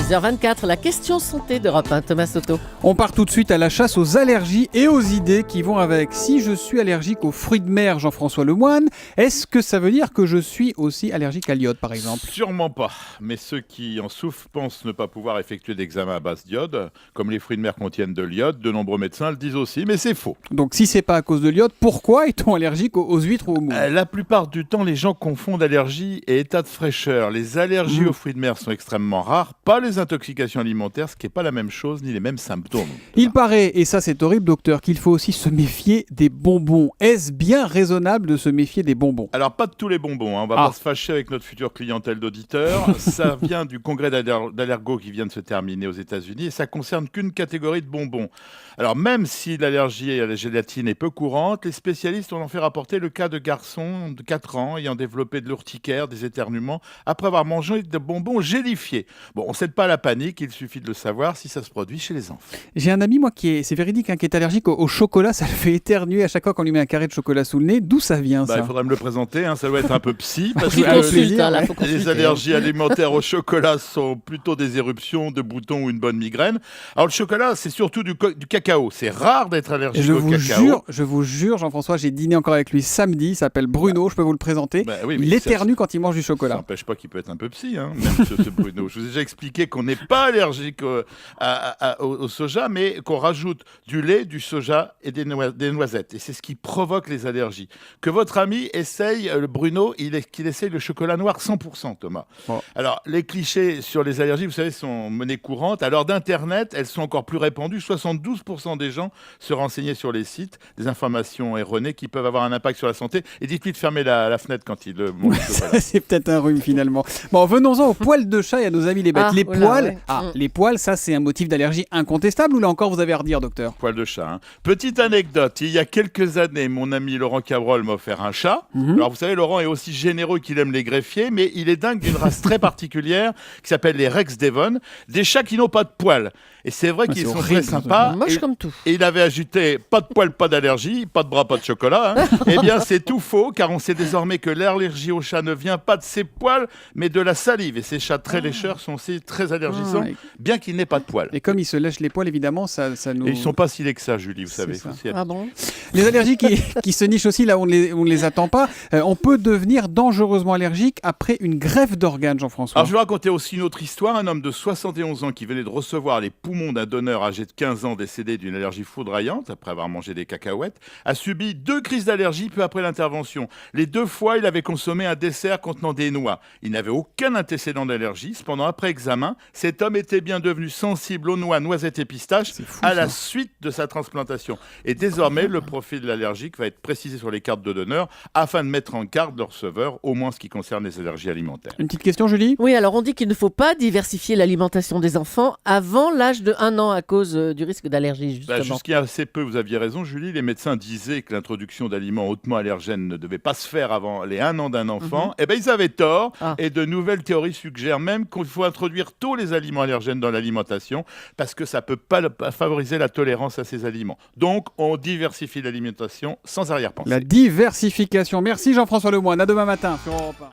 6h24, la question santé d'Europe 1, Thomas Soto. On part tout de suite à la chasse aux allergies et aux idées qui vont avec. Si je suis allergique aux fruits de mer, Jean-François Lemoine, est-ce que ça veut dire que je suis aussi allergique à l'iode, par exemple ? Sûrement pas, mais ceux qui en souffrent pensent ne pas pouvoir effectuer d'examen à base d'iode. Comme les fruits de mer contiennent de l'iode, de nombreux médecins le disent aussi, mais c'est faux. Donc si c'est pas à cause de l'iode, pourquoi est-on allergique aux huîtres ou aux moules ? La plupart du temps, les gens confondent allergie et état de fraîcheur. Les allergies aux fruits de mer sont extrêmement rares, pas les intoxications alimentaires, ce qui n'est pas la même chose, ni les mêmes symptômes. Il paraît, et ça c'est horrible docteur, qu'il faut aussi se méfier des bonbons. Est-ce bien raisonnable de se méfier des bonbons ? Alors pas de tous les bonbons, hein. On va pas se fâcher avec notre future clientèle d'auditeurs. Ça vient du congrès d'allergo qui vient de se terminer aux États-Unis et ça concerne qu'une catégorie de bonbons. Alors même si l'allergie à la gélatine est peu courante, les spécialistes ont en fait rapporté le cas de garçons de 4 ans ayant développé de l'urticaire, des éternuements, après avoir mangé de bonbons gélifiés. Bon, on ne cède pas à la panique, il suffit de le savoir si ça se produit chez les enfants. J'ai un ami, moi, c'est véridique, qui est allergique au chocolat. Ça le fait éternuer à chaque fois qu'on lui met un carré de chocolat sous le nez. D'où ça vient, ça ? Il faudrait me le présenter, ça doit être un peu psy. Parce Faut que les allergies alimentaires au chocolat sont plutôt des éruptions de boutons ou une bonne migraine. Alors le chocolat, c'est surtout du cacao. C'est rare d'être allergique au cacao. Je vous jure, Jean-François, j'ai dîné encore avec lui samedi. Il s'appelle Bruno, je peux vous le présenter. Il éternue quand il mange du chocolat. Ça n'empêche pas qu'il peut être un peu psy, même ce Bruno. Je vous ai déjà expliqué qu'on n'est pas allergique au soja, mais qu'on rajoute du lait, du soja et des noisettes. Et c'est ce qui provoque les allergies. Que votre ami essaye, le Bruno, qu'il essaye le chocolat noir 100%, Thomas. Bon. Alors, les clichés sur les allergies, vous savez, sont monnaie courante. À l'heure d'Internet, elles sont encore plus répandues. 72% des gens se renseignaient sur les sites, des informations erronées qui peuvent avoir un impact sur la santé. Et dites-lui de fermer la fenêtre quand il mange le chocolat. C'est peut-être un rhume, finalement. Bon, venons-en aux poils de chat et à nos amis les bêtes. Les poils, ça, c'est un motif d'allergie incontestable ou là encore, vous avez à redire, docteur ? Poils de chat. Petite anecdote, il y a quelques années, mon ami Laurent Cabrol m'a offert un chat. Alors, vous savez, Laurent est aussi généreux qu'il aime les greffiers, mais il est dingue d'une race très particulière qui s'appelle les Rex Devon, des chats qui n'ont pas de poils. Et c'est vrai qu'ils sont très sympas. Moche comme tout. Et il avait ajouté pas de poils, pas d'allergie, pas de bras, pas de chocolat. Eh bien, c'est tout faux, car on sait désormais que l'allergie au chat ne vient pas de ses poils, mais de la salive. Et ces chats très lécheurs sont aussi très allergisants, bien qu'ils n'aient pas de poils. Et comme ils se lèchent les poils, évidemment, ça nous... Et ils ne sont pas si laids que ça, Julie, vous savez. Ah bon ? Les allergies qui se nichent aussi là où on ne les attend pas. On peut devenir dangereusement allergique après une greffe d'organes, Jean-François. Alors, je vais raconter aussi une autre histoire. Un homme de 71 ans qui venait de recevoir les poumons d'un donneur âgé de 15 ans décédé d'une allergie foudroyante après avoir mangé des cacahuètes a subi 2 crises d'allergie peu après l'intervention. Les 2 fois, il avait consommé un dessert contenant des noix. Il n'avait aucun antécédent d'allergie. Cependant, après examen, cet homme était bien devenu sensible aux noix, noisettes et pistaches à la suite de sa transplantation. Et désormais, le profil allergique va être précisé sur les cartes de donneur afin de mettre en garde le receveur, au moins en ce qui concerne les allergies alimentaires. Une petite question, Julie ? Oui, alors on dit qu'il ne faut pas diversifier l'alimentation des enfants avant l'âge de 1 an à cause du risque d'allergie, justement. Jusqu'il y a assez peu, vous aviez raison, Julie, les médecins disaient que l'introduction d'aliments hautement allergènes ne devait pas se faire avant les 1 an d'un enfant. Eh bien, ils avaient tort. Et de nouvelles théories suggèrent même qu'il faut introduire tôt les aliments allergènes dans l'alimentation parce que ça ne peut pas favoriser la tolérance à ces aliments. Donc, on diversifie l'alimentation sans arrière-pensée. La diversification. Merci Jean-François Lemoine. À demain matin sur Europe 1.